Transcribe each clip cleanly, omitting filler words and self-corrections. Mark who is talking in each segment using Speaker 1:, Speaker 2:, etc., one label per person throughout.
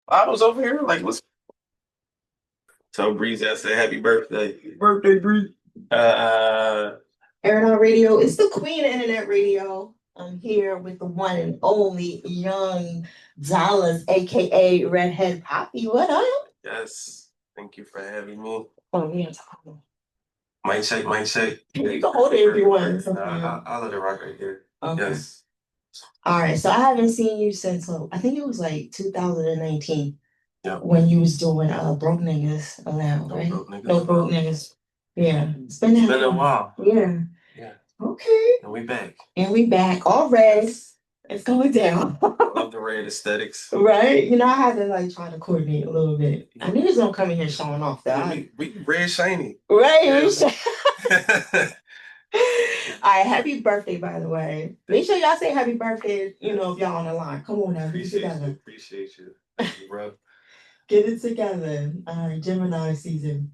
Speaker 1: I was over here like, what's tell Breezy I said happy birthday. Birthday, Breezy. Airitoutradio is the queen of internet radio. I'm here with the one and only Young Dollars, aka Redhead Poppy. What up? Yes. Thank you for having me. Oh, we ain't talking. Mic check, mic check. You can hold it if you want. I'll let it rock right here. Okay. Yes. All right. So I haven't seen you since I think it was like 2019. Yeah. When you was doing Broke Niggas Allowed, right? No broke niggas. Yeah. It's been a while. Yeah. Yeah. Okay. And we back. And we back. All red. It's going down. I love the red aesthetics. Right? You know, I had to like try to coordinate a little bit. I knew niggas don't come in here showing off though. Yeah, we red shiny. Right. Yeah. All right, happy birthday, by the way. Make sure y'all say happy birthday, you know, if y'all on the line. Come on now, get it together. Appreciate you. Thank you, bro. Get it together. All right, Gemini season.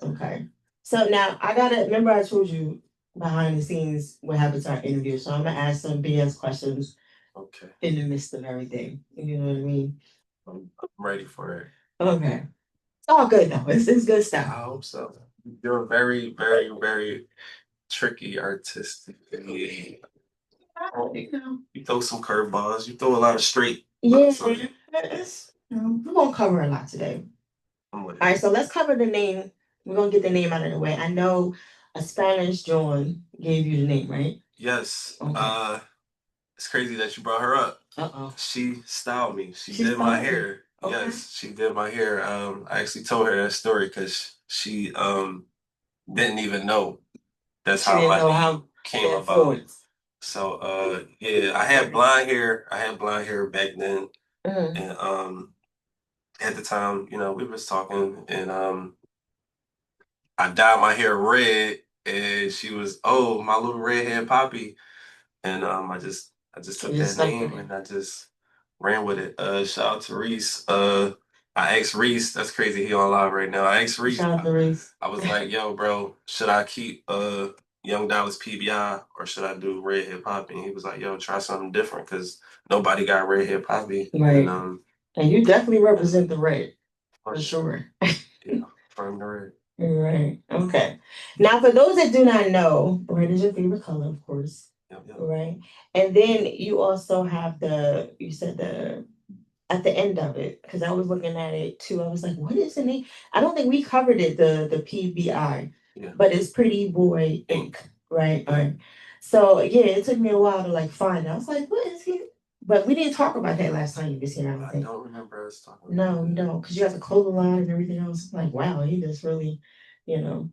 Speaker 1: Okay. So now I gotta remember I told you behind the scenes what happens to our interview. So I'm gonna ask some BS questions. Okay. In the midst of everything. You know what I mean? I'm ready for it. Okay. It's all good though. It's good stuff. I hope so. You're very, very, very tricky artistic. You throw some curveballs. You throw a lot of straight. Yeah, we're gonna cover a lot today. All right, so let's cover the name. We're gonna get the name out of the way. I know a Spanish John gave you the name, right? Yes. Okay. It's crazy that you brought her up. Uh-oh. She styled me. She did my hair. Okay. Yes, she did my hair. I actually told her that story because she didn't even know that's how my name came about. So yeah, I had blonde hair. I had blonde hair back then. Mm-hmm. And at the time, you know, we was talking and I dyed my hair red and she was, oh, my little redhead Poppy. And I just took that name and I just ran with it. Shout out to Reese. I asked Reese, that's crazy, he on live right now. I asked Reese. Shout out to Reese. I was like, yo, bro, should I keep Young Dallas PBI or should I do Redhead Poppy? And he was like, yo, try something different because nobody got Redhead Poppy. Right. And you definitely represent the red. For sure. Yeah, from the red. Right. Okay. Now, for those that do not know, red is your favorite color, of course. Yep, yep. Right. And then you also have you said at the end of it, because I was looking at it too. I was like, what is the name? I don't think we covered it, the PBI, yeah. But it's Pretty Boy Ink. Right. Yeah. Right. So yeah, it took me a while to like find it. I was like, what is he? But we didn't talk about that last time you was here, I don't think. I don't remember us talking about that. No, because you have the clothing line and everything else. Like, wow, he just really, you know,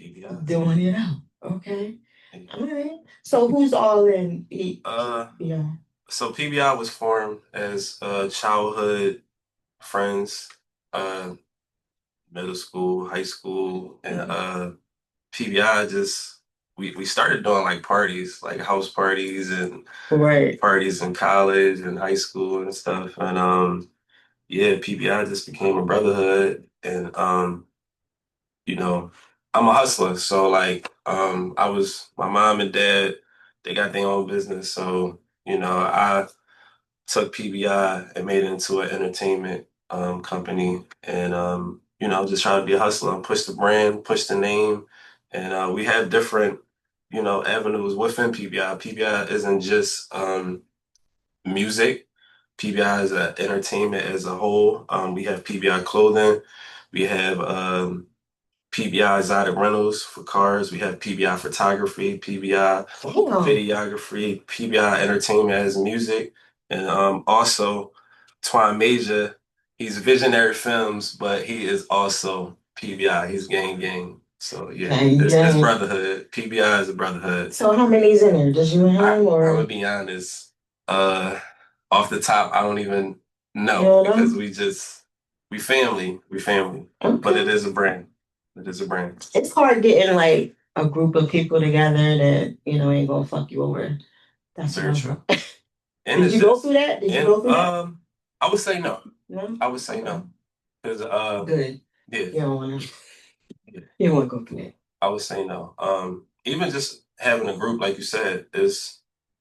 Speaker 1: PBI. Doing it out. Okay. All right. So who's all in? Yeah. So PBI was formed as childhood friends, middle school, high school, and PBI just we started doing like parties, like house parties and parties in college and high school and stuff. And yeah, PBI just became a brotherhood and you know, I'm a hustler. So like my mom and dad, they got their own business. So, you know, I took PBI and made it into an entertainment company and you know, just trying to be a hustler and push the brand, push the name. And we have different, you know, avenues within PBI. PBI isn't just music. PBI is entertainment as a whole. We have PBI clothing. We have PBI exotic rentals for cars. We have PBI photography, PBI videography, PBI entertainment as music, and also Twan Major. He's Visionary Films, but he is also PBI. He's gang gang. So yeah, it's brotherhood. PBI is a brotherhood. So how many is in there? Just you and him, or? I'm gonna be honest. Off the top, I don't even know because we family. Okay. But it is a brand. It is a brand. It's hard getting like a group of people together that, you know, ain't gonna fuck you over. That's very true. Did you go through that? I would say no. No? I would say no. Because good. Yeah. You don't wanna you don't wanna go through that. I would say no. Even just having a group, like you said, is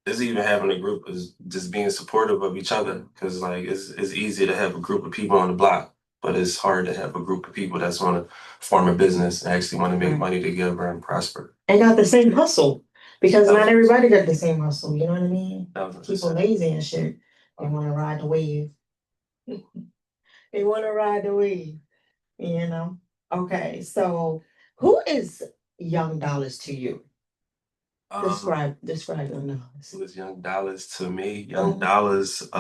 Speaker 2: it's even having a group is just being supportive of each other because like it's easy to have a group of people on the block, but it's hard to have a group of people that's want to form a business and actually want to make money together and prosper.
Speaker 1: And got the same hustle because not everybody got the same hustle. You know what I mean? People lazy and shit. They want to ride the wave. They want to ride the wave. You know. Okay, so who is Young Dollars to you? Describe Young Dollars.
Speaker 2: Who is Young Dollars to me? Young Dollars, it's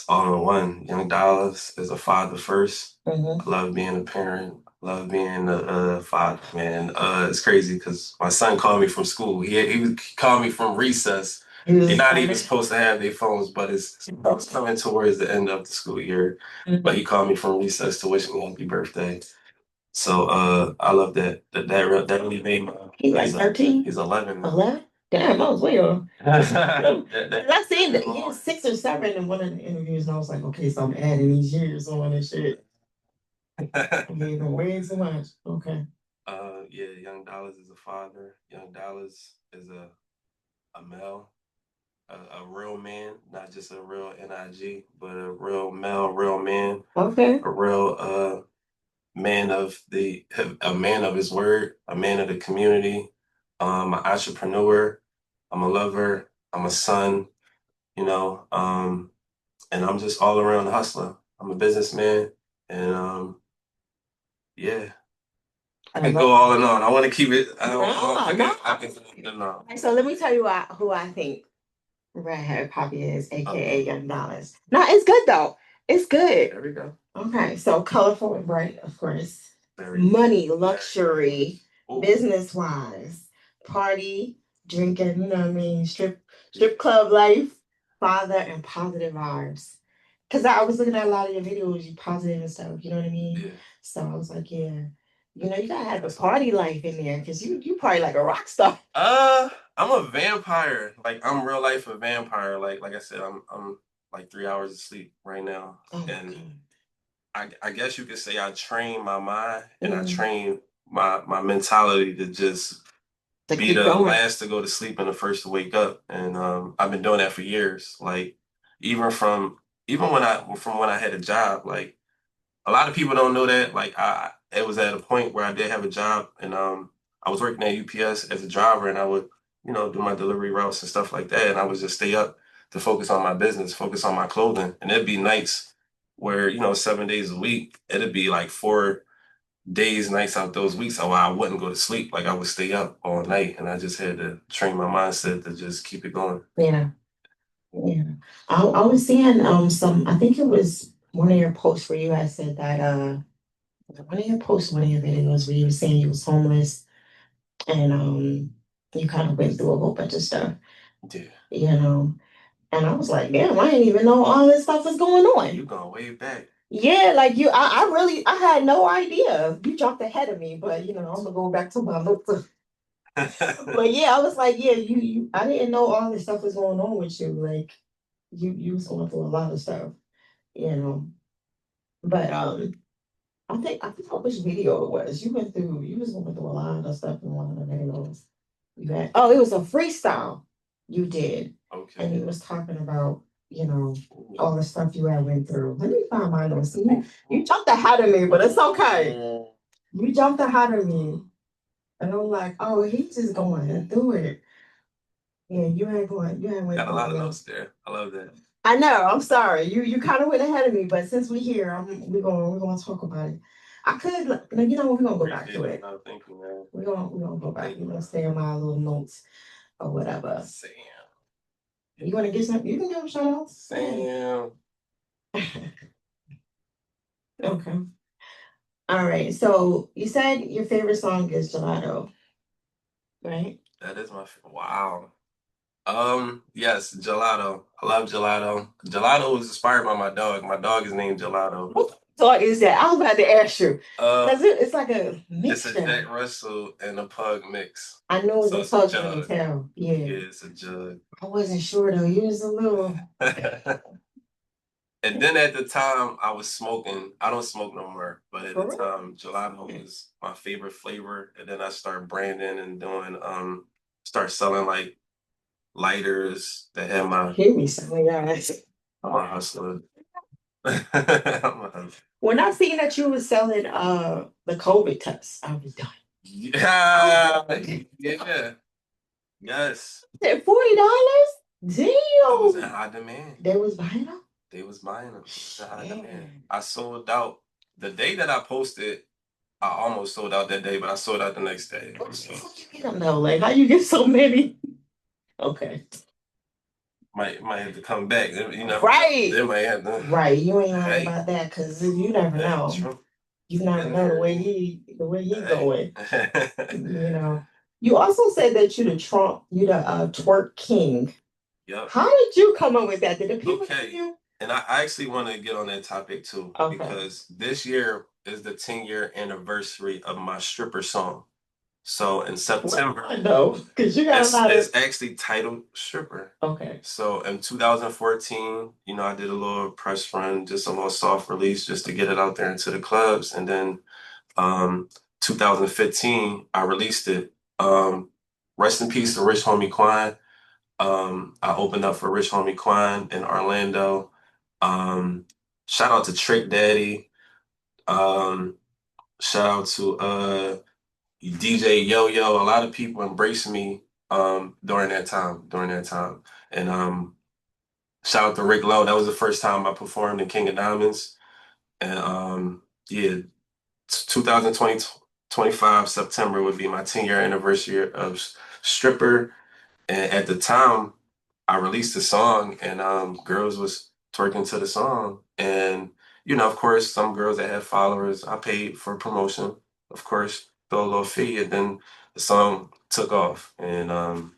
Speaker 2: all in one. Young Dollars is a father 1st. I love being a parent. Love being a father, man. It's crazy because my son called me from school. He called me from recess. They're not even supposed to have their phones, but it's coming towards the end of the school year. But he called me from recess to wish me happy birthday. So I love that. That really made me.
Speaker 1: He's like 13?
Speaker 2: He's 11 now.
Speaker 1: 11? Damn, I was way off. I seen that he was 6 or 7 in one of the interviews, and I was like, okay, so I'm adding these years on and shit. I gave him way too much. Okay.
Speaker 2: Yeah, Young Dollars is a father. Young Dollars is a male, a real man, not just a real NIG, but a real male, real man.
Speaker 1: Okay.
Speaker 2: A real man of a man of his word, a man of the community, an entrepreneur. I'm a lover. I'm a son, you know, and I'm just all around hustler. I'm a businessman, and yeah. I can go all and on. I want to keep it. No.
Speaker 1: So let me tell you who I think Redhead Papi is, aka Young Dollars. No, it's good though. It's good.
Speaker 2: There we go.
Speaker 1: Okay, so colorful and bright, of course. Money, luxury, business wise, party, drinking, you know what I mean, strip club life, father, and positive vibes. Cause I was looking at a lot of your videos, you positive and stuff, you know what I mean?
Speaker 2: Yeah.
Speaker 1: So I was like, yeah. You know, you gotta have the party life in there because you party like a rock star.
Speaker 2: I'm a vampire. Like I'm real life a vampire. Like I said, I'm like 3 hours of sleep right now. And I guess you could say I train my mind and I train my mentality to just be the last to go to sleep and the first to wake up. And I've been doing that for years. Like even when I had a job, like a lot of people don't know that. Like it was at a point where I did have a job and I was working at UPS as a driver and I would, do my delivery routes and stuff like that. And I would just stay up to focus on my business, focus on my clothing. And it'd be nights where, 7 days a week, it'd be like 4 days, nights out those weeks. So I wouldn't go to sleep. Like I would stay up all night and I just had to train my mindset to just keep it going.
Speaker 1: Yeah. Yeah. I was seeing I think it was one of your posts where you had said that one of your posts, one of your videos where you were saying you was homeless and you kind of went through a whole bunch of stuff.
Speaker 2: Yeah.
Speaker 1: You know. And I was like, damn, I didn't even know all this stuff was going on.
Speaker 2: You going way back.
Speaker 1: Yeah, like I had no idea. You jumped ahead of me, but I'm gonna go back to my notes. But yeah, I was like, yeah, I didn't know all this stuff was going on with you. Like you was going through a lot of stuff, you know. But I forgot which video it was. You was going through a lot of stuff in one of the videos. It was a freestyle you did.
Speaker 2: Okay.
Speaker 1: And he was talking about, all the stuff you had went through. Let me find my notes. See, you jumped ahead of me, but it's okay. You jumped ahead of me. And I'm like, oh, he's just going through it. Yeah, you ain't went
Speaker 2: Got a
Speaker 1: through
Speaker 2: lot of
Speaker 1: it.
Speaker 2: notes there. I love that.
Speaker 1: I know. I'm sorry. You kind of went ahead of me, but since we're here, we're gonna talk about it. I could, we're gonna go back to it.
Speaker 2: Thank you, man.
Speaker 1: We're gonna go back. We're gonna stay in my little notes or whatever.
Speaker 2: Sam.
Speaker 1: You want to get some? You can give them shout outs.
Speaker 2: Sam.
Speaker 1: Okay. All right. So you said your favorite song is Gelato, right?
Speaker 2: That is wow. Yes, Gelato. I love Gelato. Gelato was inspired by my dog. My dog is named Gelato.
Speaker 1: What dog is that? I was about to ask you. It's like a mixture.
Speaker 2: It's a Jack Russell and a pug mix.
Speaker 1: I know it's a pug from the town. Yeah.
Speaker 2: Yeah, it's a jug.
Speaker 1: I wasn't sure though. You was a little.
Speaker 2: And then at the time I was smoking. I don't smoke no more, but at the time Gelato was my favorite flavor. And then I started branding and doing start selling like lighters that have my.
Speaker 1: Hear me, some of guys.
Speaker 2: I'm a hustler. I'm a hustler.
Speaker 1: When I seen that you was selling the COVID tests, I was done.
Speaker 2: Yeah, yeah, yes.
Speaker 1: At $40? Damn.
Speaker 2: It was in high demand.
Speaker 1: They was buying them?
Speaker 2: They was buying them. It was in high demand. I sold out the day that I posted. I almost sold out that day, but I sold out the next day. So.
Speaker 1: You don't know, like how you get so many? Okay.
Speaker 2: Might have to come back. You know,
Speaker 1: right.
Speaker 2: They might have to.
Speaker 1: Right. You ain't lying about that because you never know.
Speaker 2: True.
Speaker 1: You never know the way he going. You know. You also said that you the twerk king.
Speaker 2: Yep.
Speaker 1: How did you come up with that? Did the people
Speaker 2: Okay.
Speaker 1: you?
Speaker 2: And I actually want to get on that topic too, because this year is the 10-year anniversary of my stripper song. So in September,
Speaker 1: I know, because you got a lot of.
Speaker 2: It's actually titled Stripper.
Speaker 1: Okay.
Speaker 2: So in 2014, you know, I did a little press run, just a little soft release, just to get it out there into the clubs, and then 2015, I released it. Rest in peace to Rich Homie Quan. I opened up for Rich Homie Quan in Orlando. Shout out to Trick Daddy. Shout out to DJ Yo Yo. A lot of people embraced me during that time. And shout out to Rick Lowe. That was the first time I performed in King of Diamonds. And yeah, 2025 September would be my 10-year anniversary of Stripper. And at the time, I released the song, and girls was twerking to the song. And, you know, of course, some girls that had followers, I paid for promotion, of course, throw a little fee, and then the song took off. And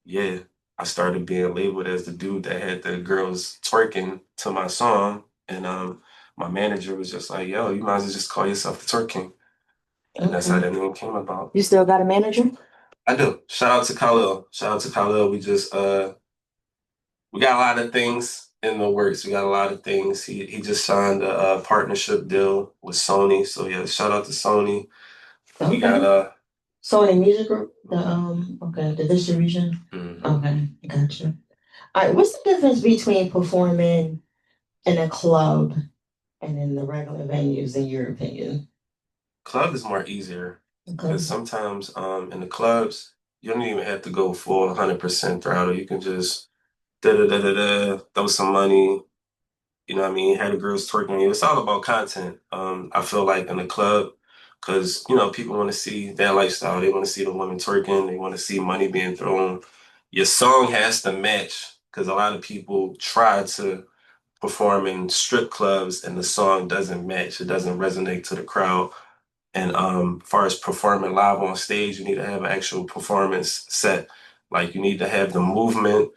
Speaker 2: yeah, I started being labeled as the dude that had the girls twerking to my song. And my manager was just like, yo, you might as well just call yourself the Twerk King. And that's how that name came about.
Speaker 1: You still got a manager?
Speaker 2: I do. Shout out to Khalil. We just we got a lot of things in the works. We got a lot of things. He just signed a partnership deal with Sony. So yeah, shout out to Sony.
Speaker 1: Okay.
Speaker 2: We got
Speaker 1: Sony Music Group, the distribution.
Speaker 2: Mm-hmm.
Speaker 1: Okay, gotcha. All right, what's the difference between performing in a club and in the regular venues, in your opinion?
Speaker 2: Club is more easier because sometimes in the clubs you don't even have to go full 100% throttle. You can just throw some money. You know what I mean? Have the girls twerking you. It's all about content. I feel like in the club, because, you know, people want to see that lifestyle. They want to see the women twerking. They want to see money being thrown. Your song has to match, because a lot of people try to perform in strip clubs and the song doesn't match. It doesn't resonate to the crowd. And far as performing live on stage, you need to have an actual performance set. Like you need to have the movement.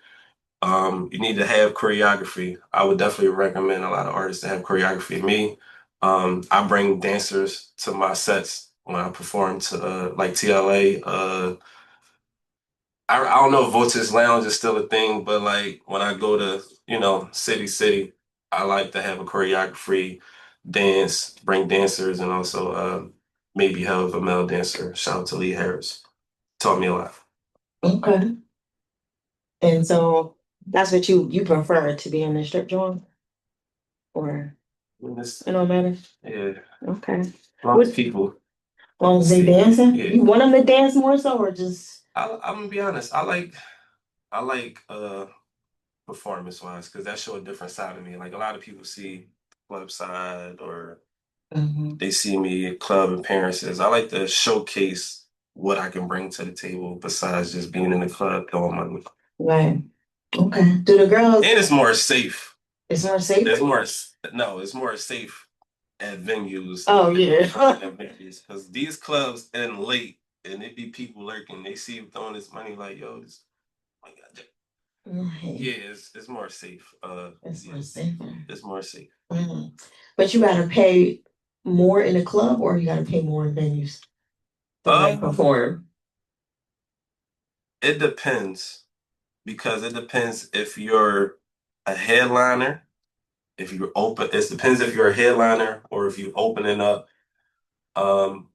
Speaker 2: You need to have choreography. I would definitely recommend a lot of artists to have choreography. Me, I bring dancers to my sets when I perform to like TLA. I don't know if Vulture's Lounge is still a thing, but like when I go to, you know, City, I like to have a choreography, dance, bring dancers, and also maybe have a male dancer. Shout out to Lee Harris. Taught me a lot.
Speaker 1: Okay. And so that's what you prefer, to be in the strip joint? Or it don't matter?
Speaker 2: Yeah.
Speaker 1: Okay.
Speaker 2: Long as people.
Speaker 1: As long as they dancing?
Speaker 2: Yeah.
Speaker 1: You want them to dance more so, or just?
Speaker 2: I'm gonna be honest. I like performance wise, because that show a different side of me. Like a lot of people see club side, or they see me at club appearances. I like to showcase what I can bring to the table besides just being in the club throwing money.
Speaker 1: Right. Okay. Do the girls?
Speaker 2: And it's more safe.
Speaker 1: It's more safe?
Speaker 2: It's more safe at venues.
Speaker 1: Oh yeah.
Speaker 2: Because these clubs end late and it be people lurking. They see you throwing this money like, yo, this, oh my God. Right. Yeah, it's more safe. It's more safer. It's more safe.
Speaker 1: But you gotta pay more in a club, or you gotta pay more in venues to perform?
Speaker 2: It depends, because it depends if you're a headliner, if you're open. It depends if you're a headliner or if you're opening up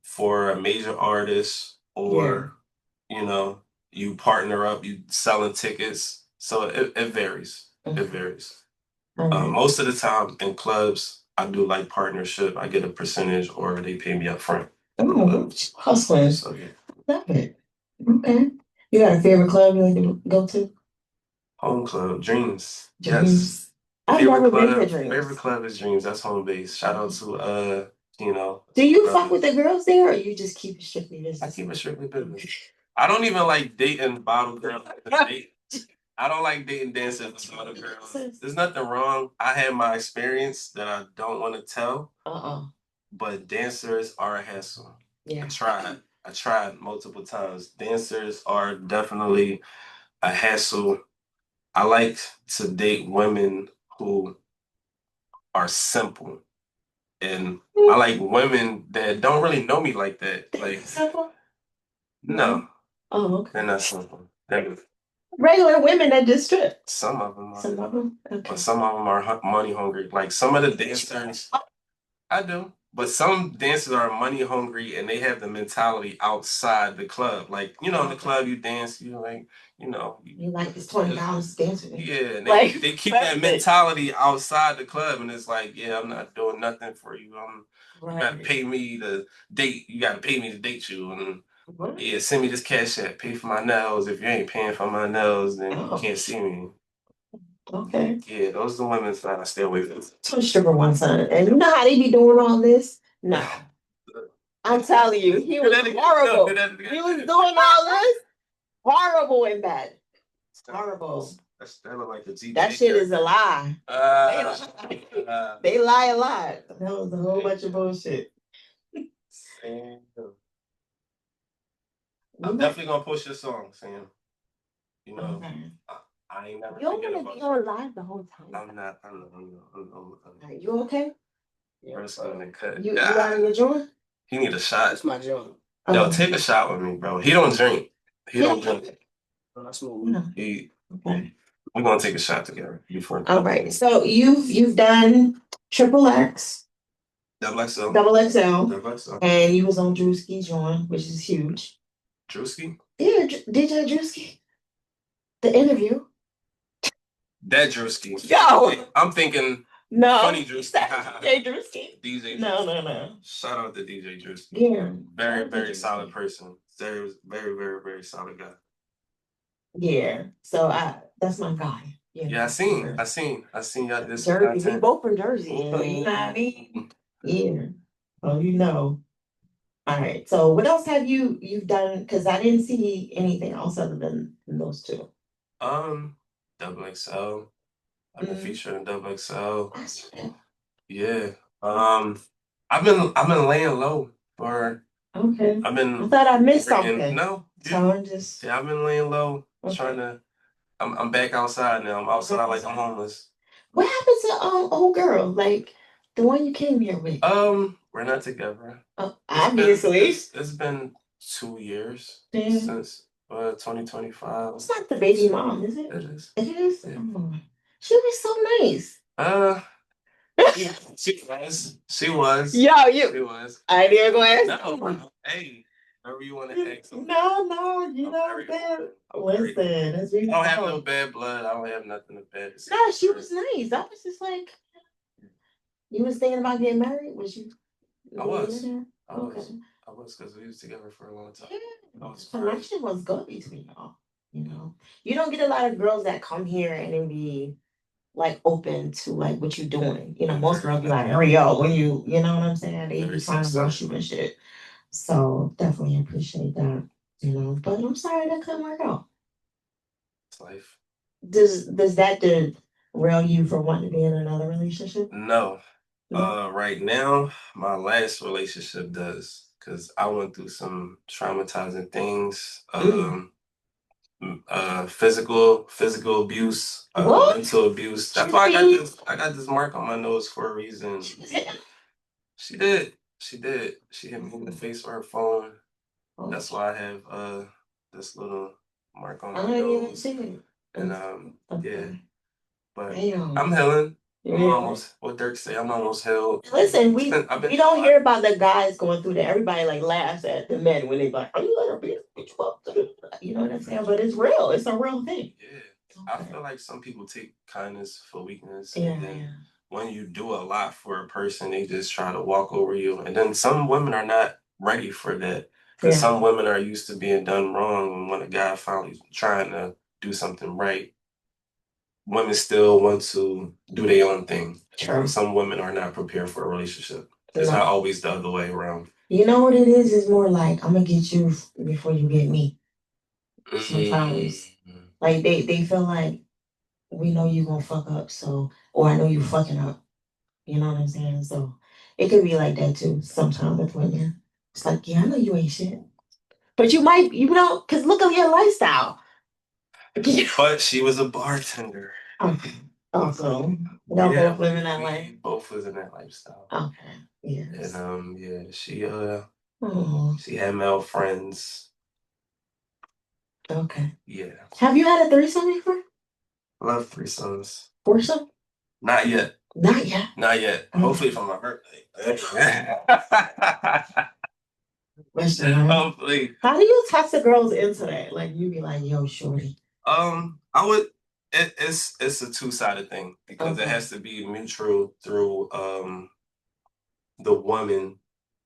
Speaker 2: for a major artist, or you know, you partner up, you selling tickets. So it varies. It varies. Most of the time in clubs, I do like partnership. I get a percentage or they pay me up front.
Speaker 1: Oh, hustling. So, yeah. Love it. Okay. You got a favorite club you like to go to?
Speaker 2: Home club, Dreams.
Speaker 1: Dreams.
Speaker 2: Yes.
Speaker 1: I've never been to Dreams.
Speaker 2: Favorite club is Dreams. That's home base. Shout out to
Speaker 1: Do you fuck with the girls there, or you just keep it strictly business?
Speaker 2: I keep it strictly business. I don't even like dating bottle girls. I don't like dating dancers with bottle girls. There's nothing wrong. I had my experience that I don't want to tell. But dancers are a hassle. Yeah. I tried multiple times. Dancers are definitely a hassle. I like to date women who are simple. And I like women that don't really know me like that. Like simple? No. Oh, okay. They're not simple. They're
Speaker 1: regular women that just strip.
Speaker 2: Some of them are.
Speaker 1: Some of them? Okay.
Speaker 2: But some of them are money hungry. Like some of the dancers, I do. But some dancers are money hungry and they have the mentality outside the club. Like, in the club you dance, you like,
Speaker 1: you like this $20 dancing.
Speaker 2: Yeah, and they keep that mentality outside the club and it's like, yeah, I'm not doing nothing for you. You gotta pay me to date. You gotta pay me to date you. And yeah, send me this cash app, pay for my nails. If you ain't paying for my nails, then you can't see me.
Speaker 1: Okay.
Speaker 2: Yeah, those are the women that I stay away from.
Speaker 1: Two stripper one son. And you know how they be doing all this? No. I'm telling you, he was horrible. He was doing all this horrible and bad. Horrible.
Speaker 2: That look like the DJ.
Speaker 1: That shit is a lie. They lie a lot. That was a whole bunch of bullshit.
Speaker 2: I'm definitely gonna push your song, Sam. I ain't never.
Speaker 1: You don't want to be on live the whole time.
Speaker 2: I'm not.
Speaker 1: You okay?
Speaker 2: First gonna cut.
Speaker 1: You out of your joint?
Speaker 2: He need a shot.
Speaker 3: That's my joint.
Speaker 2: Yo, take a shot with me, bro. He don't drink. Don't drink.
Speaker 3: That's what
Speaker 1: okay.
Speaker 2: We're gonna take a shot together before.
Speaker 1: All right. So you've done Triple X,
Speaker 2: Double XL,
Speaker 1: and you was on Drewski joint, which is huge.
Speaker 2: Drewski?
Speaker 1: Yeah, DJ Drewski. The interview.
Speaker 2: That Drewski.
Speaker 1: Yo,
Speaker 2: I'm thinking.
Speaker 1: No,
Speaker 2: funny Drewski.
Speaker 1: DJ Drewski.
Speaker 2: DJ.
Speaker 1: No.
Speaker 2: Shout out to DJ Drewski.
Speaker 1: Yeah.
Speaker 2: Very solid person. Very, very solid guy.
Speaker 1: Yeah. So that's my guy.
Speaker 2: Yeah, I seen y'all this.
Speaker 1: Jersey. We both from Jersey. So you know what I mean? Yeah. Oh, All right. So what else have you've done? Because I didn't see anything else other than those two.
Speaker 2: Double XL. I've been featured in Double XL. Yeah. I've been laying low for.
Speaker 1: Okay.
Speaker 2: I
Speaker 1: thought I missed something.
Speaker 2: No.
Speaker 1: So I'm just.
Speaker 2: Yeah, I've been laying low, trying to. I'm back outside now. I'm outside like I'm homeless.
Speaker 1: What happened to old girl? Like the one you came here with?
Speaker 2: We're not together.
Speaker 1: Obviously.
Speaker 2: It's been 2 years since 2025.
Speaker 1: It's not the baby mom, is it?
Speaker 2: It is.
Speaker 1: It is? Yeah. Oh. She was so nice.
Speaker 2: She was.
Speaker 1: Yo,
Speaker 2: She was.
Speaker 1: I didn't go ask.
Speaker 2: No. Hey, wherever you want to ask.
Speaker 1: No, you know what I'm saying? Listen,
Speaker 2: I don't have no bad blood. I don't have nothing bad to say.
Speaker 1: No, she was nice. I was just like, you was thinking about getting married? Was you?
Speaker 2: I was because we was together for a long time.
Speaker 1: Yeah. Connection was good between y'all. You don't get a lot of girls that come here and then be like open to like what you're doing. Most girls be like, hurry up when you know what I'm saying? They be trying to rush you and shit. So definitely appreciate that. But I'm sorry that couldn't work out.
Speaker 2: It's life.
Speaker 1: Does that derail you from wanting to be in another relationship?
Speaker 2: No. Right now, my last relationship does, because I went through some traumatizing things. Physical abuse, mental abuse. That's why I got this mark on my nose for a reason. She did. She hit me in the face with her phone. That's why I have this little mark on my nose. And yeah. But I'm healing. What Dirk say, I'm almost held.
Speaker 1: Listen, we don't hear about the guys going through that. Everybody like laughs at the men when they like, "Are you let her beat you up?" You know what I'm saying? But it's real. It's a real thing.
Speaker 2: Yeah, I feel like some people take kindness for weakness, and then when you do a lot for a person, they just try to walk over you. And then some women are not ready for that because some women are used to being done wrong. And when a guy finally trying to do something right, women still want to do their own thing. True. Some women are not prepared for a relationship. It's not always the other way around.
Speaker 1: You know what it is? It's more like I'm gonna get you before you get me. Sometimes, like they feel like we know you gonna fuck up, so or I know you fucking up. You know what I'm saying? So it could be like that too. Sometimes with women, it's like, yeah, I know you ain't shit, but you might, you know, because look at your lifestyle.
Speaker 2: But she was a bartender.
Speaker 1: Okay. Also, y'all both living that life.
Speaker 2: Both was in that lifestyle.
Speaker 1: Okay. Yes.
Speaker 2: And yeah, she had male friends.
Speaker 1: Okay.
Speaker 2: Yeah.
Speaker 1: Have you had a threesome before?
Speaker 2: I love threesomes.
Speaker 1: Foursome?
Speaker 2: Not yet.
Speaker 1: Not yet.
Speaker 2: Not yet. Okay. Hopefully for my birthday. Hopefully.
Speaker 1: How do you talk the girls into that? Like you be like, yo, shorty.
Speaker 2: I would. It's a two-sided thing because it has to be mutual through the woman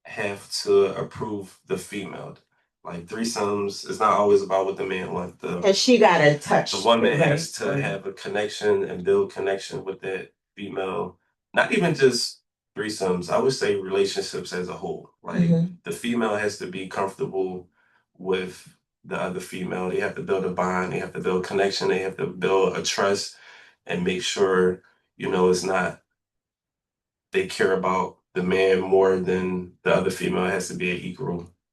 Speaker 2: have to approve the female. Like threesomes, it's not always about what the man wants.
Speaker 1: Because she gotta touch.
Speaker 2: The woman has to have a connection and build connection with that female. Not even just threesomes. I would say relationships as a whole. Like the female has to be comfortable with the other female. They have to build a bond. They have to build connection. They have to build a trust and make sure, it's not they care about the man more than the other female. It has to be an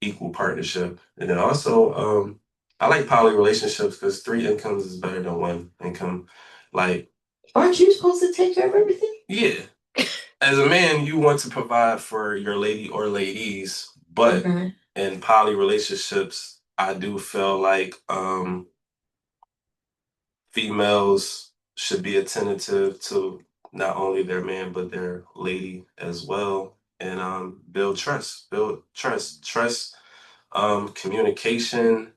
Speaker 2: equal partnership. And then also, I like poly relationships because 3 incomes is better than 1 income. Like,
Speaker 1: aren't you supposed to take care of everything?
Speaker 2: Yeah. As a man, you want to provide for your lady or ladies, but in poly relationships, I do feel like females should be attentive to not only their man but their lady as well, and build trust, communication.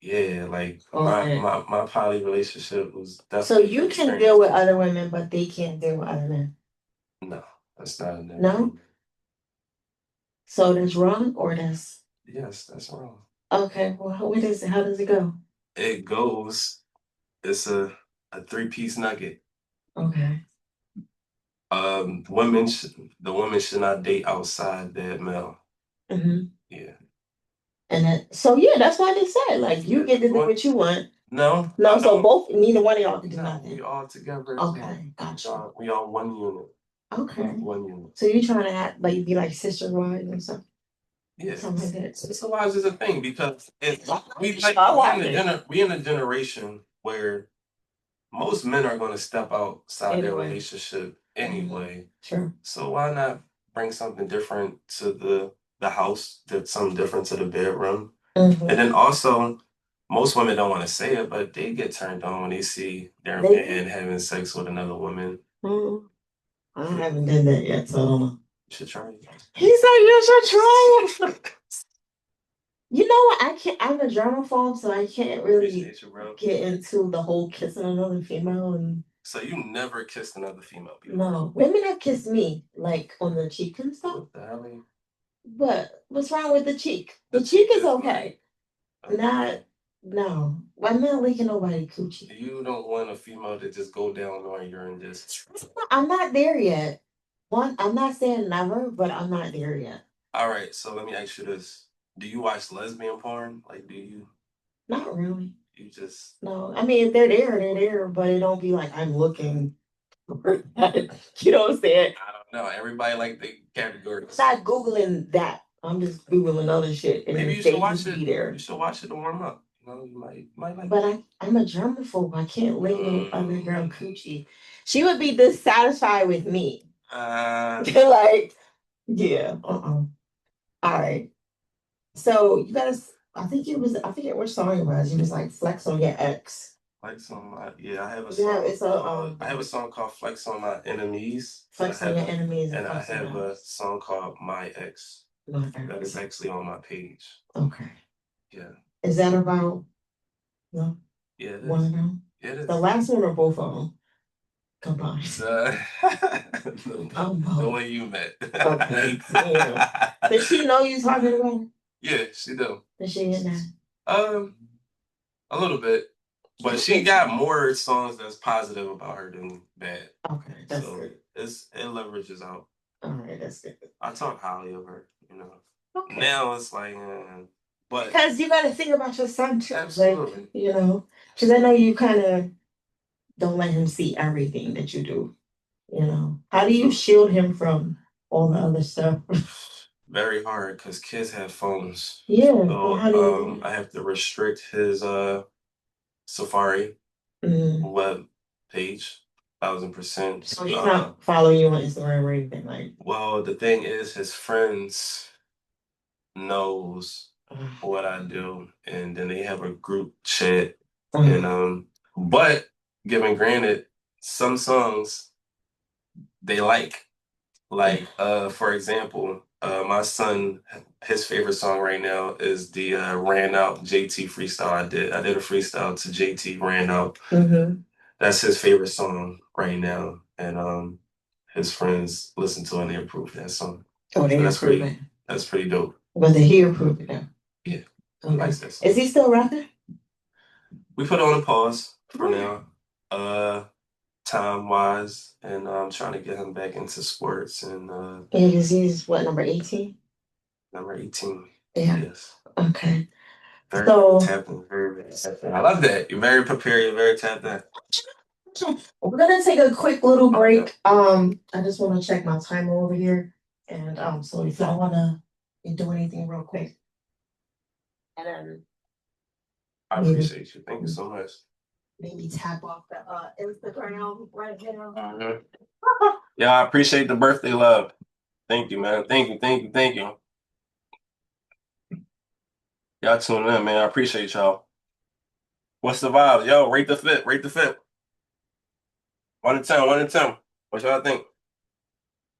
Speaker 2: Yeah, like my poly relationship was definitely.
Speaker 1: So you can deal with other women, but they can't deal with other men.
Speaker 2: No, that's not enough.
Speaker 1: No. So that's wrong, or that's.
Speaker 2: Yes, that's wrong.
Speaker 1: Okay, well, what is it? How does it go?
Speaker 2: It goes. It's a 3-piece nugget.
Speaker 1: Okay.
Speaker 2: The women should not date outside that male. Yeah.
Speaker 1: And that's why they said like you get to do what you want.
Speaker 2: No.
Speaker 1: So neither one of y'all can do nothing.
Speaker 2: We all together.
Speaker 1: Okay, gotcha.
Speaker 2: We all one unit.
Speaker 1: Okay.
Speaker 2: One unit.
Speaker 1: So you trying to act like you be like sister wives and stuff?
Speaker 2: Yeah.
Speaker 1: Something like that.
Speaker 2: Sister wives is a thing because we in a generation where most men are going to step outside their relationship anyway.
Speaker 1: Sure.
Speaker 2: So why not bring something different to the house, something different to the bedroom? And then also, most women don't want to say it, but they get turned on when they see their man having sex with another woman.
Speaker 1: I haven't done that yet, so I don't know.
Speaker 2: You should try it.
Speaker 1: He said you should try it. You know what? I'm a germaphobe, so I can't really get into the whole kissing another female. And
Speaker 2: so you never kissed another female before?
Speaker 1: No, women have kissed me, like on the cheek and stuff.
Speaker 2: What the hell?
Speaker 1: But what's wrong with the cheek? The cheek is okay. No. I'm not licking nobody coochie.
Speaker 2: You don't want a female to just go down on you and just.
Speaker 1: I'm not there yet. I'm not saying never, but I'm not there yet.
Speaker 2: All right, so let me ask you this. Do you watch lesbian porn? Like, do you?
Speaker 1: Not really.
Speaker 2: You just.
Speaker 1: No. I mean, if they're there, but it don't be like I'm looking. You know what I'm saying?
Speaker 2: I don't know. Everybody like the categories.
Speaker 1: I'm not Googling that. I'm just Googling other shit. And
Speaker 2: maybe you should watch it. You should watch it to warm up. You might like.
Speaker 1: But I'm a germaphobe. I can't lick no other girl coochie. She would be dissatisfied with me. Like, yeah. All right. So you guys, I think which song it was. You was like flex on your ex.
Speaker 2: Flex on my I have a
Speaker 1: Yeah,
Speaker 2: song.
Speaker 1: it's a
Speaker 2: I have a song called "Flex on My Enemies."
Speaker 1: Flex on Your Enemies,
Speaker 2: and I have a song called "My Ex." That is actually on my page.
Speaker 1: Okay.
Speaker 2: Yeah.
Speaker 1: Is that about
Speaker 2: Yeah, it is.
Speaker 1: one of them?
Speaker 2: Yeah, it is.
Speaker 1: The last one or both of them combined?
Speaker 2: The way you met.
Speaker 1: Okay. Yeah. Does she know you talking about it?
Speaker 2: Yeah, she do.
Speaker 1: Does she in that?
Speaker 2: A little bit. But she got more songs that's positive about her than bad.
Speaker 1: Okay, that's good.
Speaker 2: It leverages out.
Speaker 1: All right, that's good.
Speaker 2: I talk highly of her,
Speaker 1: Okay.
Speaker 2: Now it's like, but
Speaker 1: because you got to think about your son too.
Speaker 2: Absolutely.
Speaker 1: Like, because I know you kind of don't let him see everything that you do. How do you shield him from all the other stuff?
Speaker 2: Very hard because kids have phones.
Speaker 1: Yeah.
Speaker 2: So
Speaker 1: how do you
Speaker 2: I have to restrict his Safari web page 1,000%.
Speaker 1: So he's not following you on Instagram or anything like.
Speaker 2: Well, the thing is, his friends knows what I do, and then they have a group chat, and but given granted, some songs they like. Like, for example, my son, his favorite song right now is the Ran Out JT freestyle I did. I did a freestyle to JT Ran Out. That's his favorite song right now. And his friends listen to it and they approve that song.
Speaker 1: Oh, they approve it.
Speaker 2: That's pretty dope.
Speaker 1: But did he approve it now?
Speaker 2: Yeah.
Speaker 1: Okay.
Speaker 2: Likes that song.
Speaker 1: Is he still rapping?
Speaker 2: We put it on a pause for now. Time wise, and I'm trying to get him back into sports and
Speaker 1: he's what, number 18?
Speaker 2: Number 18.
Speaker 1: Yeah.
Speaker 2: Yes.
Speaker 1: Okay.
Speaker 2: Very
Speaker 1: So
Speaker 2: tapped in, very tapped in. I love that. You're very prepared, you're very tapped in.
Speaker 1: we're gonna take a quick little break. I just want to check my timer over here, and so if y'all wanna do anything real quick, and then
Speaker 2: I appreciate you. Thank you so much.
Speaker 1: maybe tap off the Instagram right now.
Speaker 2: Yeah, I appreciate the birthday love. Thank you, man. Thank you, thank you, thank you. Y'all tuning in, man. I appreciate y'all. What's the vibes? Yo, rate the fit, rate the fit. 1 to 10, 1 to 10. What y'all think?